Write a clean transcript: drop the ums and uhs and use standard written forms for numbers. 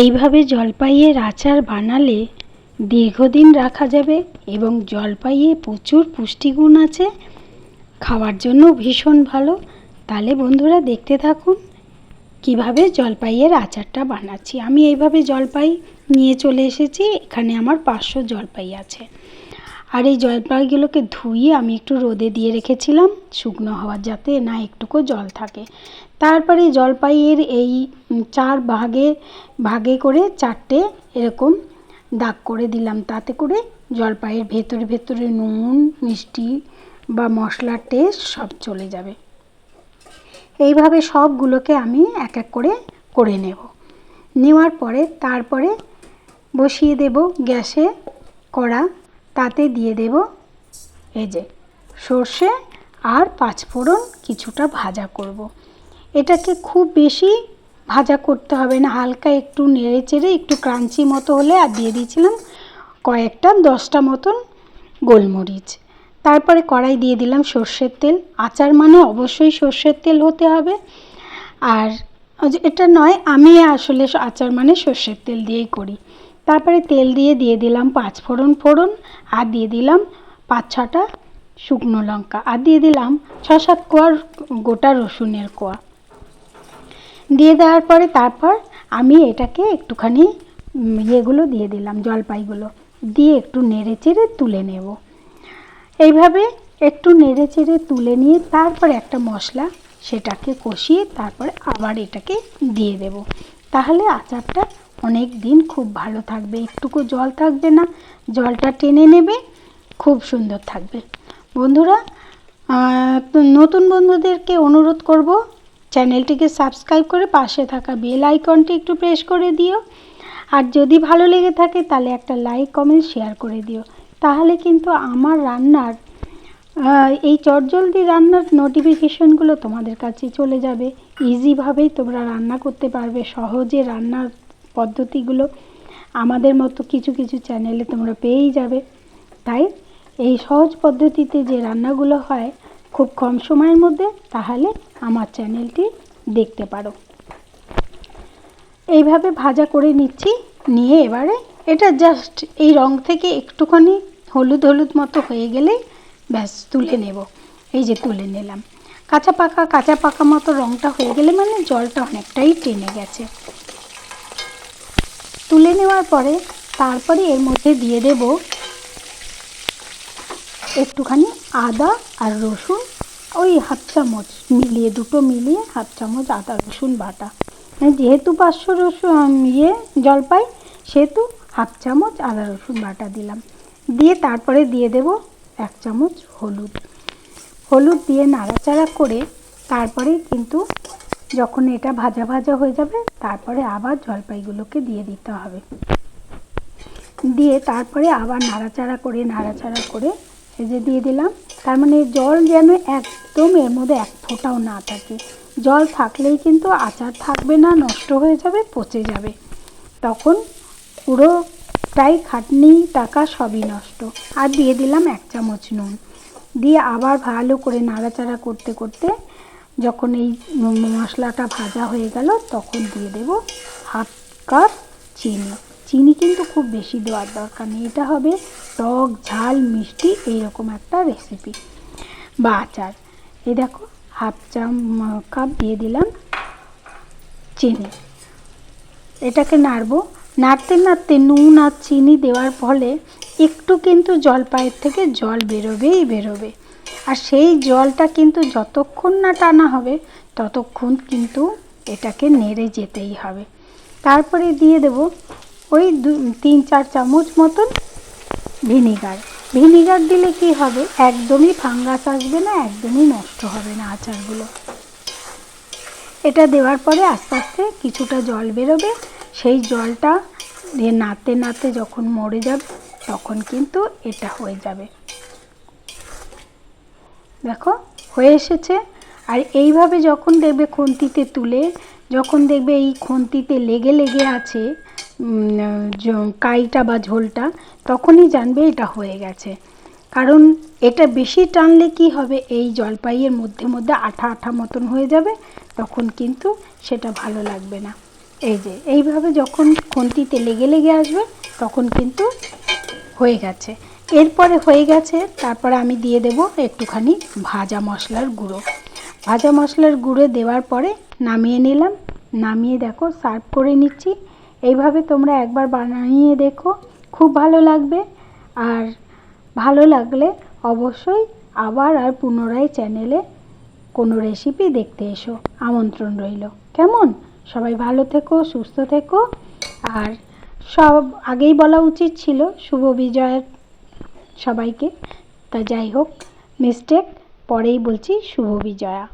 এইভাবে জলপাইয়ের আচার বানালে দীর্ঘদিন রাখা যাবে এবং জলপাইয়ে প্রচুর পুষ্টিগুণ আছে, খাওয়ার জন্য ভীষণ ভালো। তাহলে বন্ধুরা দেখতে থাকুন কিভাবে জলপাইয়ের আচারটা বানাচ্ছি। আমি এইভাবে জলপাই নিয়ে চলে এসেছি, এখানে আমার 500 জলপাই আছে। আর এই জলপাইগুলোকে ধুয়ে আমি একটু রোদে দিয়ে রেখেছিলাম শুকনো হওয়ার, যাতে না একটুকু জল থাকে। তারপরে জলপাইয়ের এই 4 ভাগে করে 4টে এরকম দাগ করে দিলাম, তাতে করে জলপাইয়ের ভেতরে ভেতরে নুন মিষ্টি বা মশলার টেস্ট সব চলে যাবে। এইভাবে সবগুলোকে আমি এক এক করে নেওয়ার পরে তারপরে বসিয়ে দেব গ্যাসে কড়া, তাতে দিয়ে দেব এই যে সর্ষে আর 5 ফোড়ন কিছুটা ভাজা করব। এটাকে খুব বেশি ভাজা করতে হবে না, হালকা একটু নেড়ে চেড়ে একটু ক্রাঞ্চি মতো হলে আর দিয়ে দিয়েছিলাম কয়েকটা 10টা মতন গোলমরিচ। তারপরে কড়াই দিয়ে দিলাম সর্ষের তেল। আচার মানে অবশ্যই সর্ষের তেল হতে হবে, আর এটা নয় আমি আসলে আচার মানে সর্ষের তেল দিয়েই করি। তারপরে তেল দিয়ে দিলাম 5 ফোড়ন আর দিয়ে দিলাম 5-6টা শুকনো লঙ্কা আর দিয়ে দিলাম 6-7 কোয়া গোটা রসুনের কোয়া। দিয়ে দেওয়ার পরে তারপর আমি এটাকে একটুখানি ইয়েগুলো দিয়ে দিলাম, জলপাইগুলো দিয়ে একটু নেড়ে চেড়ে তুলে নেব। এইভাবে একটু নেড়ে চেড়ে তুলে নিয়ে তারপরে একটা মশলা সেটাকে কষিয়ে তারপরে আবার এটাকে দিয়ে দেব। তাহলে আচারটা অনেক দিন খুব ভালো থাকবে, একটুকু জল থাকবে না, জলটা টেনে নেবে, খুব সুন্দর থাকবে। বন্ধুরা, নতুন বন্ধুদেরকে অনুরোধ করব চ্যানেলটিকে সাবস্ক্রাইব করে পাশে থাকা বেল আইকনটি একটু প্রেস করে দিও। আর যদি ভালো লেগে থাকে তাহলে একটা লাইক কমেন্ট শেয়ার করে দিও, তাহলে কিন্তু আমার রান্নার এই চটজলদি রান্নার নোটিফিকেশনগুলো তোমাদের কাছে চলে যাবে। ইজিভাবেই তোমরা রান্না করতে পারবে, সহজে রান্নার পদ্ধতিগুলো আমাদের মতো কিছু কিছু চ্যানেলে তোমরা পেয়েই যাবে। তাই এই সহজ পদ্ধতিতে যে রান্নাগুলো হয় খুব কম সময়ের মধ্যে, তাহলে আমার চ্যানেলটি দেখতে পারো। এইভাবে ভাজা করে নিচ্ছি, নিয়ে এবারে এটা জাস্ট এই রং থেকে একটুখানি হলুদ হলুদ মতো হয়ে গেলেই ব্যাস তুলে নেব। এই যে তুলে নিলাম, কাঁচা পাকা মতো রংটা হয়ে গেলে মানে জলটা অনেকটাই টেনে গেছে। তুলে নেওয়ার পরে তারপরে এর মধ্যে দিয়ে দেব একটুখানি আদা আর রসুন, ওই 1/2 চামচ মিলিয়ে, দুটো মিলিয়ে 1/2 চামচ আদা রসুন বাটা। যেহেতু 500 রসুন জলপাই, সেহেতু 1/2 চামচ আদা রসুন বাটা দিলাম। দিয়ে তারপরে দিয়ে দেব 1 চামচ হলুদ দিয়ে নাড়াচাড়া করে তারপরে কিন্তু যখন এটা ভাজা ভাজা হয়ে যাবে তারপরে আবার জলপাইগুলোকে দিয়ে দিতে হবে। দিয়ে তারপরে আবার নাড়াচাড়া করে এই যে দিয়ে দিলাম। তার মানে জল যেন একদম এর মধ্যে এক ফোঁটাও না থাকে। জল থাকলেই কিন্তু আচার থাকবে না, নষ্ট হয়ে যাবে, পচে যাবে, তখন পুরো প্রায় খাটনি টাকা সবই নষ্ট। আর দিয়ে দিলাম 1 চামচ নুন। দিয়ে আবার ভালো করে নাড়াচাড়া করতে করতে যখন এই মশলাটা ভাজা হয়ে গেল তখন দিয়ে দেব 1/2 কাপ চিনি কিন্তু খুব বেশি দেওয়ার দরকার নেই, এটা হবে টক ঝাল মিষ্টি এইরকম একটা রেসিপি বা আচার। এই দেখো 1/2 কাপ দিয়ে দিলাম চিনি। এটাকে নাড়তে নুন আর চিনি দেওয়ার ফলে একটু কিন্তু জলপাইয়ের থেকে জল বেরোবে। আর সেই জলটা কিন্তু যতক্ষণ না টানা হবে ততক্ষণ কিন্তু এটাকে নেড়ে যেতেই হবে। তারপরে দিয়ে দেব ওই 3-4 চামচ মতন ভিনিগার দিলে কি হবে, একদমই ফাঙ্গাস আসবে না, একদমই নষ্ট হবে না আচারগুলো। এটা দেওয়ার পরে আস্তে আস্তে কিছুটা জল বেরোবে, সেই জলটা দিয়ে নাড়তে যখন মরে যাবে তখন কিন্তু এটা হয়ে যাবে। দেখো হয়ে এসেছে। আর এইভাবে যখন দেখবে খুন্তিতে তুলে, যখন দেখবে এই খুন্তিতে লেগে আছে কাইটা বা ঝোলটা, তখনই জানবে এটা হয়ে গেছে। কারণ এটা বেশি টানলে কি হবে, এই জলপাইয়ের মধ্যে আঠা মতন হয়ে যাবে, তখন কিন্তু সেটা ভালো লাগবে না। এই যে এইভাবে যখন খুন্তিতে লেগে লেগে আসবে তখন কিন্তু হয়ে গেছে। এরপরে হয়ে গেছে, তারপরে আমি দিয়ে দেব একটুখানি ভাজা মশলার গুঁড়ো। ভাজা মশলার গুঁড়ো দেওয়ার পরে নামিয়ে নিলাম। নামিয়ে দেখো সার্ভ করে নিচ্ছি। এইভাবে তোমরা একবার বানিয়ে দেখো, খুব ভালো লাগবে। আর ভালো লাগলে অবশ্যই আবার আর পুনরায় চ্যানেলে কোনো রেসিপি দেখতে এসো, আমন্ত্রণ রইল। কেমন? সবাই ভালো থেকো, সুস্থ থেকো। আর সব আগেই বলা উচিত ছিল শুভ বিজয়ের সবাইকে, তা যাই হোক, মিস্টেক, পরেই বলছি শুভ বিজয়া।